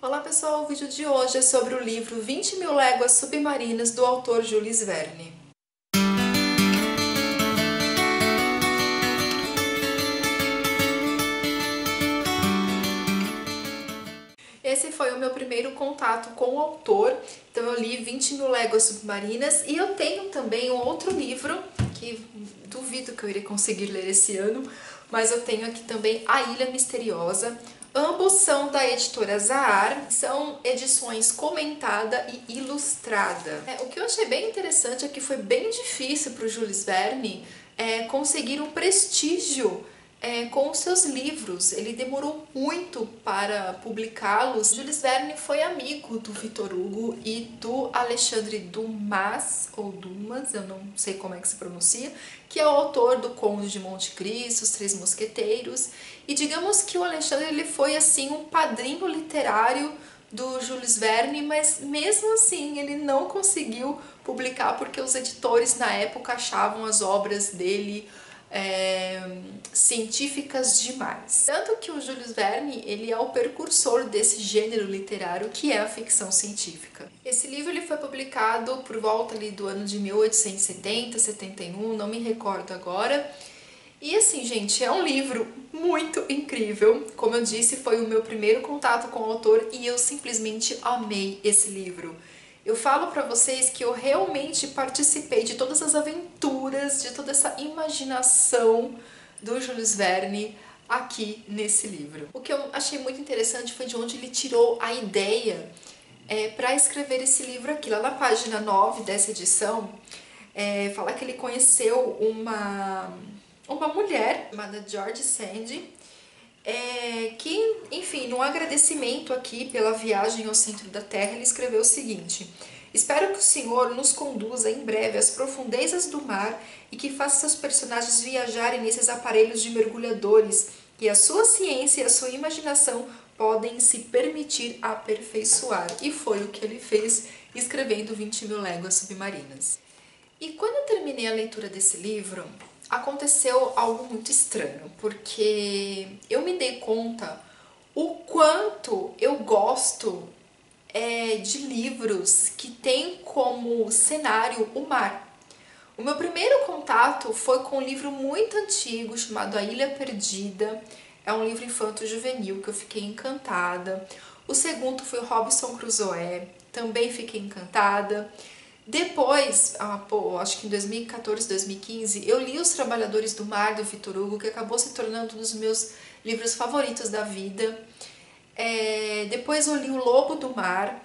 Olá pessoal, o vídeo de hoje é sobre o livro 20.000 Léguas Submarinas do autor Jules Verne. Esse foi o meu primeiro contato com o autor, então eu li 20.000 Léguas Submarinas e eu tenho também um outro livro, que duvido que eu irei conseguir ler esse ano, mas eu tenho aqui também A Ilha Misteriosa. Ambos são da editora Zahar, são edições comentada e ilustrada. O que eu achei bem interessante é que foi bem difícil para o Jules Verne conseguir um prestígio com os seus livros. Ele demorou muito para publicá-los. Jules Verne foi amigo do Victor Hugo e do Alexandre Dumas, ou Dumas, eu não sei como é que se pronuncia, que é o autor do Conde de Monte Cristo, Os Três Mosqueteiros. E digamos que o Alexandre ele foi assim um padrinho literário do Jules Verne, mas mesmo assim ele não conseguiu publicar porque os editores na época achavam as obras dele científicas demais. Tanto que o Jules Verne ele é o precursor desse gênero literário que é a ficção científica. Esse livro ele foi publicado por volta ali do ano de 1870, 71, não me recordo agora. E assim, gente, é um livro muito incrível. Como eu disse, foi o meu primeiro contato com o autor e eu simplesmente amei esse livro. Eu falo pra vocês que eu realmente participei de todas as aventuras, de toda essa imaginação do Jules Verne aqui nesse livro. O que eu achei muito interessante foi de onde ele tirou a ideia para escrever esse livro aqui. Lá na página 9 dessa edição, fala que ele conheceu uma mulher chamada George Sand, que, enfim, num agradecimento aqui pela viagem ao centro da Terra, ele escreveu o seguinte: espero que o Senhor nos conduza em breve às profundezas do mar e que faça seus personagens viajarem nesses aparelhos de mergulhadores que a sua ciência e a sua imaginação podem se permitir aperfeiçoar. E foi o que ele fez escrevendo 20.000 Léguas Submarinas. E quando eu terminei a leitura desse livro, aconteceu algo muito estranho, porque eu me dei conta o quanto eu gosto de livros que tem como cenário o mar. O meu primeiro contato foi com um livro muito antigo chamado A Ilha Perdida. É um livro infanto-juvenil que eu fiquei encantada. O segundo foi o Robinson Crusoe, também fiquei encantada. Depois, acho que em 2014, 2015, eu li Os Trabalhadores do Mar, do Victor Hugo, que acabou se tornando um dos meus livros favoritos da vida. Depois eu li O Lobo do Mar,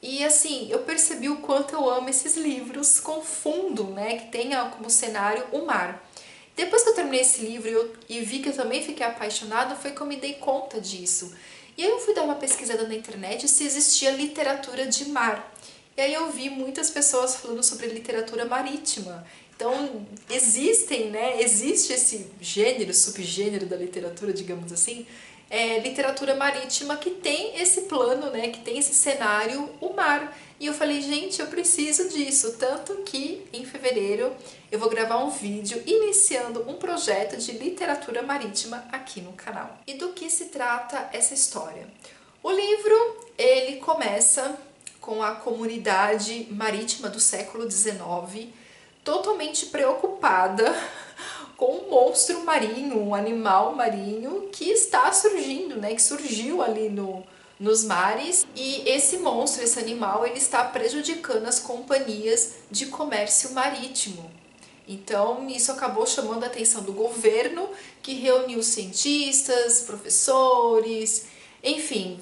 e assim, eu percebi o quanto eu amo esses livros com fundo, né, que tenha como cenário o mar. Depois que eu terminei esse livro e vi que eu também fiquei apaixonada, foi que eu me dei conta disso. E aí eu fui dar uma pesquisada na internet se existia literatura de mar. E aí eu vi muitas pessoas falando sobre literatura marítima. Então existe esse gênero, subgênero da literatura, digamos assim, literatura marítima que tem esse plano, né, que tem esse cenário, o mar. E eu falei, gente, eu preciso disso. Tanto que em fevereiro eu vou gravar um vídeo iniciando um projeto de literatura marítima aqui no canal. E do que se trata essa história? O livro, ele começa com a comunidade marítima do século XIX, totalmente preocupada com um monstro marinho, um animal marinho que está surgindo, né, que surgiu ali nos mares, e esse monstro, esse animal, ele está prejudicando as companhias de comércio marítimo. Então, isso acabou chamando a atenção do governo, que reuniu cientistas, professores, enfim,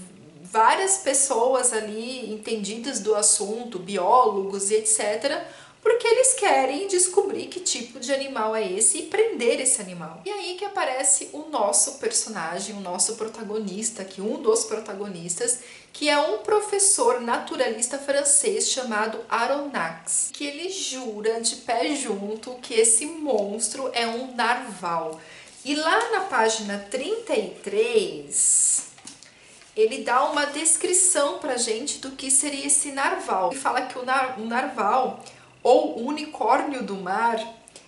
várias pessoas ali entendidas do assunto, biólogos e etc., porque eles querem descobrir que tipo de animal é esse e prender esse animal. E aí que aparece o nosso personagem, o nosso protagonista aqui, um dos protagonistas, que é um professor naturalista francês chamado Aronnax, que ele jura de pé junto que esse monstro é um narval. E lá na página 33... ele dá uma descrição pra gente do que seria esse narval. Ele fala que o narval, ou unicórnio do mar,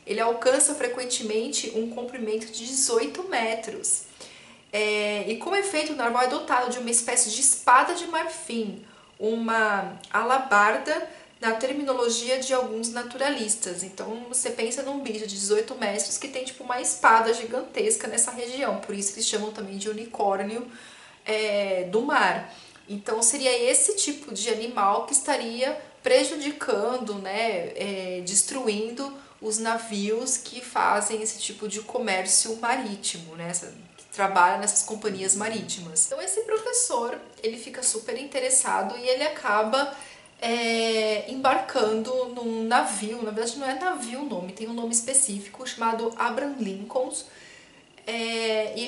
ele alcança frequentemente um comprimento de 18 metros. E como é feito, o narval é dotado de uma espécie de espada de marfim, uma alabarda na terminologia de alguns naturalistas. Então você pensa num bicho de 18 metros que tem tipo uma espada gigantesca nessa região, por isso eles chamam também de unicórnio do mar. Então seria esse tipo de animal que estaria prejudicando, né, destruindo os navios que fazem esse tipo de comércio marítimo, né, que trabalha nessas companhias marítimas. Então esse professor, ele fica super interessado e ele acaba embarcando num navio, na verdade não é navio o nome, tem um nome específico chamado Abraham Lincoln, e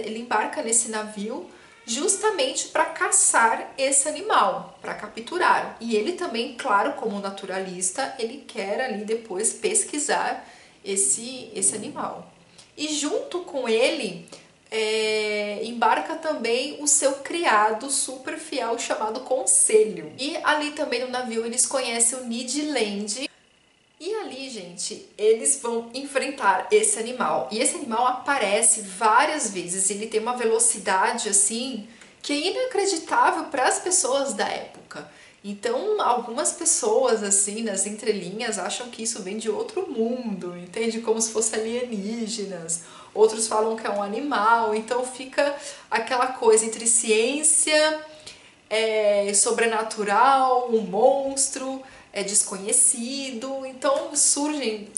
ele embarca nesse navio justamente para caçar esse animal, para capturar. E ele também, claro, como naturalista, ele quer ali depois pesquisar esse animal. E junto com ele embarca também o seu criado super fiel chamado Conselho. E ali também no navio eles conhecem o Ned Land. E ali, gente, eles vão enfrentar esse animal. E esse animal aparece várias vezes. Ele tem uma velocidade assim que é inacreditável para as pessoas da época. Então, algumas pessoas assim nas entrelinhas acham que isso vem de outro mundo, entende? Como se fosse alienígenas. Outros falam que é um animal. Então fica aquela coisa entre ciência, sobrenatural, um monstro, desconhecido. Então existem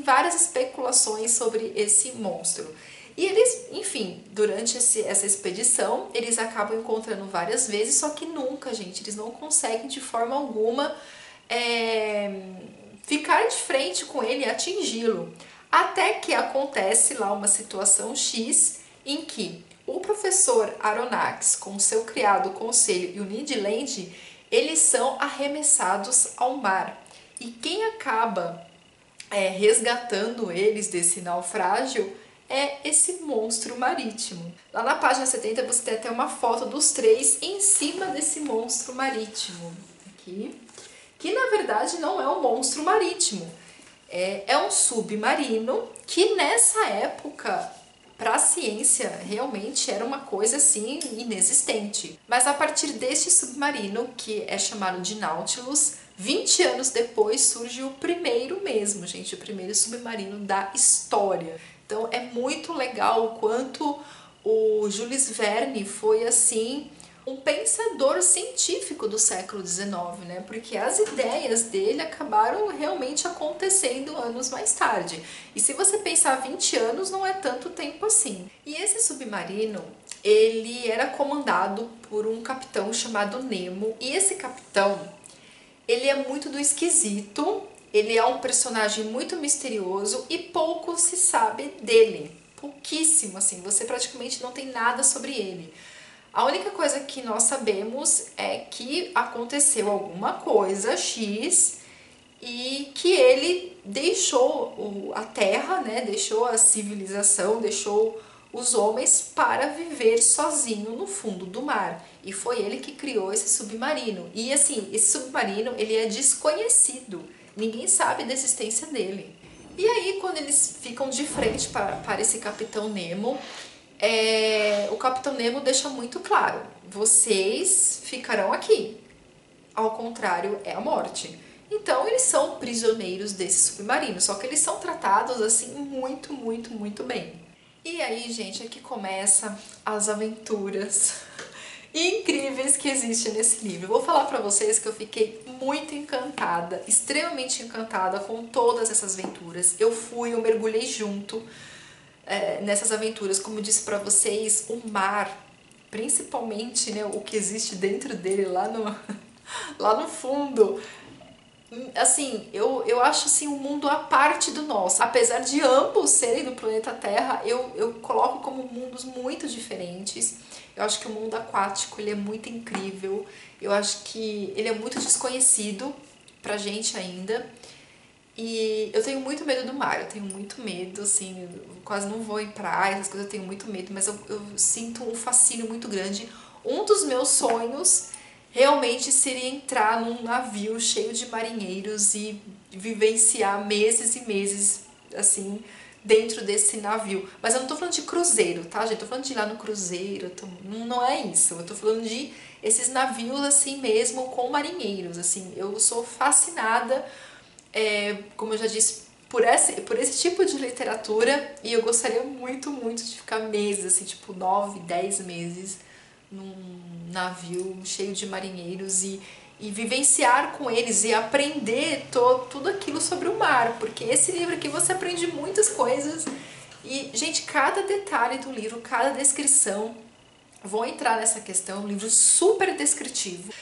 várias especulações sobre esse monstro. E eles, enfim, durante essa expedição, eles acabam encontrando várias vezes, só que nunca, gente, eles não conseguem de forma alguma ficar de frente com ele e atingi-lo. Até que acontece lá uma situação X em que o professor Aronnax, com seu criado Conselho e o Ned Land, eles são arremessados ao mar. E quem acaba resgatando eles desse naufrágio é esse monstro marítimo. Lá na página 70 você tem até uma foto dos três em cima desse monstro marítimo. Aqui. Que na verdade não é um monstro marítimo. É um submarino que nessa época, para a ciência, realmente era uma coisa assim inexistente. Mas a partir deste submarino, que é chamado de Nautilus, 20 anos depois surge o primeiro mesmo, gente, o primeiro submarino da história. Então é muito legal o quanto o Jules Verne foi assim um pensador científico do século XIX, né? Porque as ideias dele acabaram realmente acontecendo anos mais tarde. E se você pensar 20 anos, não é tanto tempo assim. E esse submarino, ele era comandado por um capitão chamado Nemo. E esse capitão, ele é muito do esquisito, ele é um personagem muito misterioso e pouco se sabe dele. Pouquíssimo, assim, você praticamente não tem nada sobre ele. A única coisa que nós sabemos é que aconteceu alguma coisa X e que ele deixou a Terra, né, deixou a civilização, deixou os homens para viver sozinho no fundo do mar. E foi ele que criou esse submarino. E assim, esse submarino, ele é desconhecido. Ninguém sabe da existência dele. E aí, quando eles ficam de frente para esse Capitão Nemo, o Capitão Nemo deixa muito claro: vocês ficarão aqui. Ao contrário, é a morte. Então eles são prisioneiros desse submarino, só que eles são tratados assim muito, muito, muito bem. E aí, gente, é que começa as aventuras incríveis que existem nesse livro. Eu vou falar pra vocês que eu fiquei muito encantada, extremamente encantada com todas essas aventuras. Eu mergulhei junto nessas aventuras. Como eu disse pra vocês, o mar, principalmente, né, o que existe dentro dele lá no fundo, assim, eu acho assim um mundo à parte do nosso. Apesar de ambos serem do planeta Terra, eu coloco como mundos muito diferentes. Eu acho que o mundo aquático, ele é muito incrível. Eu acho que ele é muito desconhecido pra gente ainda. E eu tenho muito medo do mar, eu tenho muito medo, assim, eu quase não vou em praia, essas coisas, eu tenho muito medo, mas eu sinto um fascínio muito grande. Um dos meus sonhos realmente seria entrar num navio cheio de marinheiros e vivenciar meses e meses, assim, dentro desse navio. Mas eu não tô falando de cruzeiro, tá, gente? Tô falando de ir lá no cruzeiro, não é isso. Eu tô falando de esses navios assim mesmo, com marinheiros, assim. Eu sou fascinada, como eu já disse, por esse tipo de literatura, e eu gostaria muito, muito de ficar meses, assim, tipo 9, 10 meses num navio cheio de marinheiros e vivenciar com eles e aprender tudo aquilo sobre o mar, porque esse livro aqui você aprende muitas coisas e, gente, cada detalhe do livro, cada descrição, vou entrar nessa questão, um livro super descritivo,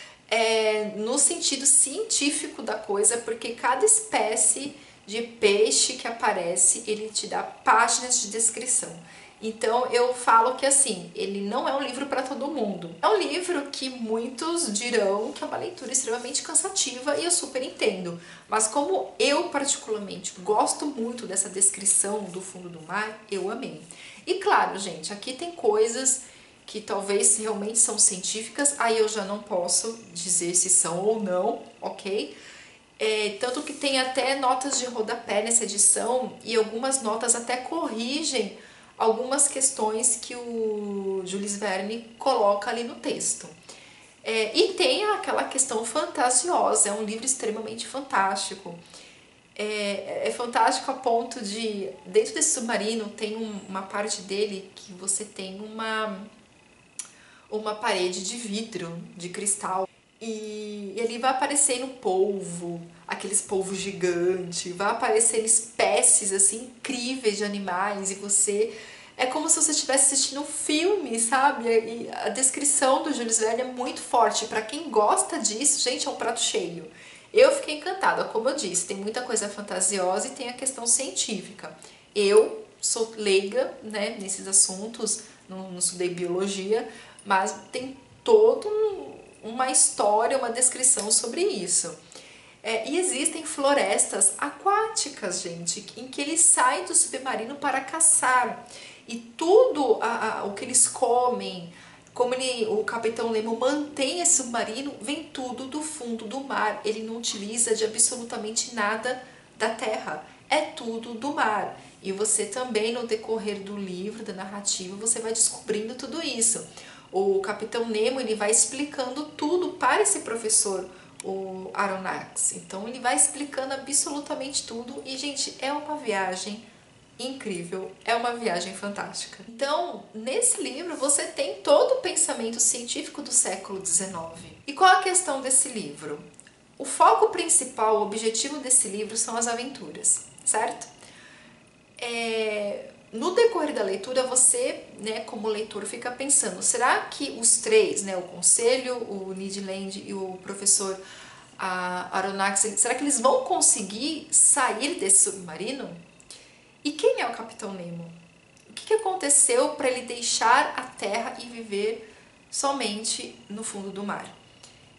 no sentido científico da coisa, porque cada espécie de peixe que aparece, ele te dá páginas de descrição. Então eu falo que assim, ele não é um livro para todo mundo. É um livro que muitos dirão que é uma leitura extremamente cansativa e eu super entendo. Mas como eu particularmente gosto muito dessa descrição do fundo do mar, eu amei. E claro, gente, aqui tem coisas que talvez realmente são científicas, aí eu já não posso dizer se são ou não, ok? Tanto que tem até notas de rodapé nessa edição e algumas notas até corrigem algumas questões que o Jules Verne coloca ali no texto. E tem aquela questão fantasiosa, é um livro extremamente fantástico. É fantástico a ponto de, dentro desse submarino, tem uma parte dele que você tem uma parede de vidro, de cristal. E ali vai aparecendo polvo, aqueles polvos gigantes, vai aparecendo espécies assim incríveis de animais e você... É como se você estivesse assistindo um filme, sabe? E a descrição do Jules Verne é muito forte. Para quem gosta disso, gente, é um prato cheio. Eu fiquei encantada, como eu disse, tem muita coisa fantasiosa e tem a questão científica. Eu sou leiga, né, nesses assuntos, não estudei biologia, mas tem todo uma história, uma descrição sobre isso. E existem florestas aquáticas, gente, em que eles saem do submarino para caçar. E tudo o que eles comem, como o Capitão Nemo mantém esse submarino, vem tudo do fundo do mar. Ele não utiliza de absolutamente nada da terra. É tudo do mar. E você também, no decorrer do livro, da narrativa, você vai descobrindo tudo isso. O Capitão Nemo, ele vai explicando tudo para esse professor, o Aronnax. Então ele vai explicando absolutamente tudo e, gente, é uma viagem incrível, é uma viagem fantástica. Então, nesse livro você tem todo o pensamento científico do século XIX. E qual a questão desse livro? O foco principal, o objetivo desse livro são as aventuras, certo? No decorrer da leitura, você, né, como leitor, fica pensando, será que os três, né, o Conselho, o Ned Land e o professor Aronnax, será que eles vão conseguir sair desse submarino? E quem é o Capitão Nemo? O que aconteceu para ele deixar a Terra e viver somente no fundo do mar?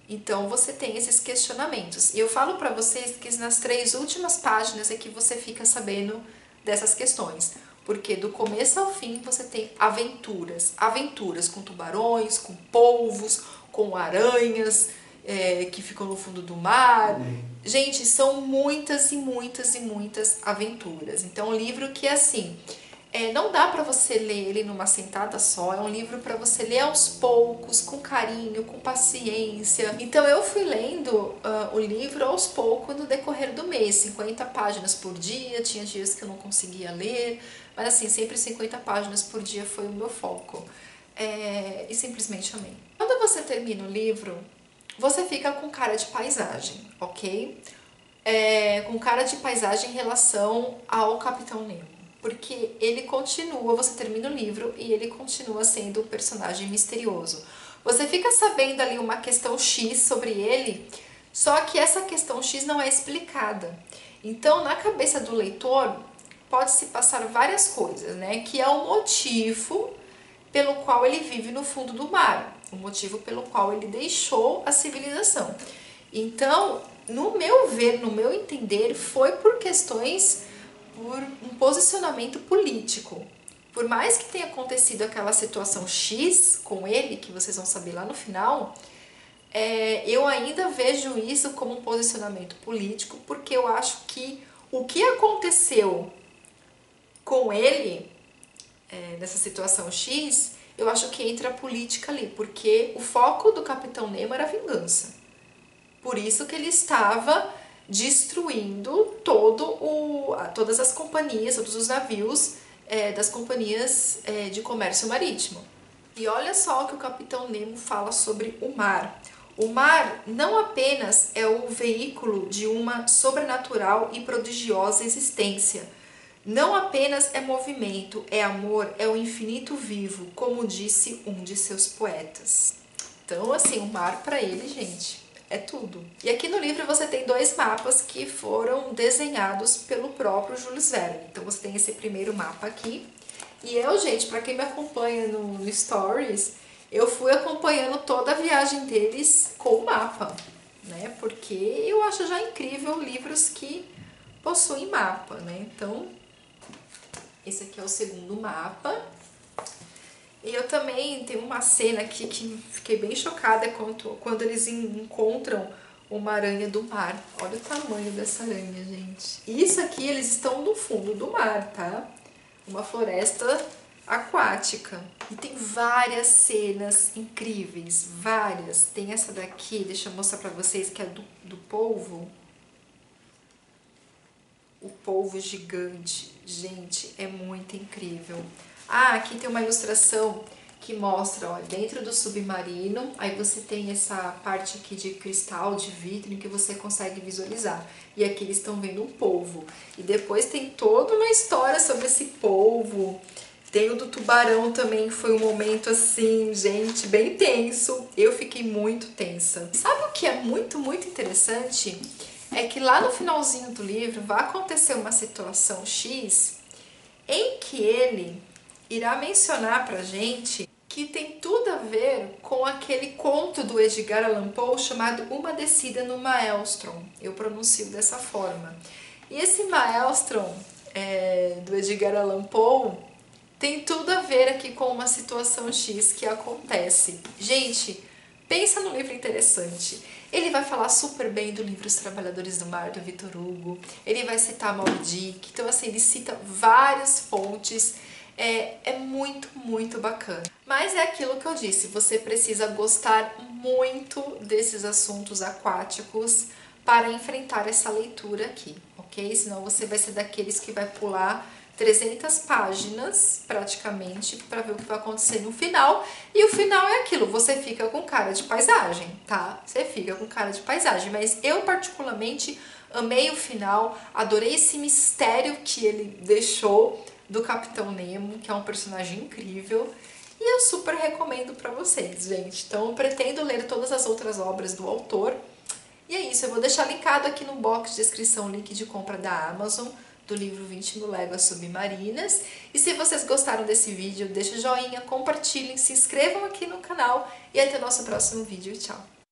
Então você tem esses questionamentos. E eu falo para vocês que nas 3 últimas páginas é que você fica sabendo dessas questões. Porque do começo ao fim você tem aventuras. Aventuras com tubarões, com polvos, com aranhas que ficam no fundo do mar. Gente, são muitas e muitas e muitas aventuras. Então, um livro que, assim, não dá para você ler ele numa sentada só. É um livro para você ler aos poucos, com carinho, com paciência. Então, eu fui lendo o livro aos poucos no decorrer do mês. 50 páginas por dia, tinha dias que eu não conseguia ler. Mas, assim, sempre 50 páginas por dia foi o meu foco. E simplesmente amei. Quando você termina o livro, você fica com cara de paisagem, ok? Com cara de paisagem em relação ao Capitão Nemo. Porque ele continua, você termina o livro e ele continua sendo um personagem misterioso. Você fica sabendo ali uma questão X sobre ele, só que essa questão X não é explicada. Então, na cabeça do leitor, pode-se passar várias coisas, né? Que é o motivo pelo qual ele vive no fundo do mar, o motivo pelo qual ele deixou a civilização. Então, no meu ver, no meu entender, foi por questões, por um posicionamento político. Por mais que tenha acontecido aquela situação X com ele, que vocês vão saber lá no final, eu ainda vejo isso como um posicionamento político, porque eu acho que o que aconteceu com ele, nessa situação X, eu acho que entra a política ali, porque o foco do Capitão Nemo era a vingança. Por isso que ele estava destruindo todas as companhias, todos os navios das companhias de comércio marítimo. E olha só o que o Capitão Nemo fala sobre o mar. O mar não apenas é o veículo de uma sobrenatural e prodigiosa existência, não apenas é movimento, é amor, é o infinito vivo, como disse um de seus poetas. Então, assim, o mar para ele, gente, é tudo. E aqui no livro você tem 2 mapas que foram desenhados pelo próprio Jules Verne. Então você tem esse primeiro mapa aqui. E eu, gente, para quem me acompanha no Stories, eu fui acompanhando toda a viagem deles com o mapa, né? Porque eu acho já incrível livros que possuem mapa, né? Então, esse aqui é o segundo mapa. E eu também tenho uma cena aqui que fiquei bem chocada quando eles encontram uma aranha do mar. Olha o tamanho dessa aranha, gente. Isso aqui eles estão no fundo do mar, tá? Uma floresta aquática. E tem várias cenas incríveis, várias. Tem essa daqui, deixa eu mostrar pra vocês, que é do polvo. O polvo gigante. Gente, é muito incrível. Ah, aqui tem uma ilustração que mostra, ó, dentro do submarino, aí você tem essa parte aqui de cristal, de vidro, em que você consegue visualizar. E aqui eles estão vendo um polvo. E depois tem toda uma história sobre esse polvo. Tem o do tubarão também, que foi um momento assim, gente, bem tenso. Eu fiquei muito tensa. Sabe o que é muito, muito interessante? É que lá no finalzinho do livro vai acontecer uma situação X em que ele irá mencionar pra gente que tem tudo a ver com aquele conto do Edgar Allan Poe chamado Uma Descida no Maelstrom. Eu pronuncio dessa forma. E esse Maelstrom do Edgar Allan Poe tem tudo a ver aqui com uma situação X que acontece. Gente, pensa num livro interessante. Ele vai falar super bem do livro Os Trabalhadores do Mar, do Victor Hugo. Ele vai citar Moby Dick. Então, assim, ele cita várias fontes. É muito, muito bacana. Mas é aquilo que eu disse, você precisa gostar muito desses assuntos aquáticos para enfrentar essa leitura aqui, ok? Senão você vai ser daqueles que vai pular 300 páginas, praticamente, para ver o que vai acontecer no final. E o final é aquilo, você fica com cara de paisagem, tá? Você fica com cara de paisagem, mas eu particularmente amei o final, adorei esse mistério que ele deixou do Capitão Nemo, que é um personagem incrível, e eu super recomendo pra vocês, gente. Então eu pretendo ler todas as outras obras do autor, e é isso, eu vou deixar linkado aqui no box de descrição o link de compra da Amazon, do livro 20.000 Léguas Submarinas. E se vocês gostaram desse vídeo, deixa o joinha, compartilhem, se inscrevam aqui no canal, e até o nosso próximo vídeo. Tchau!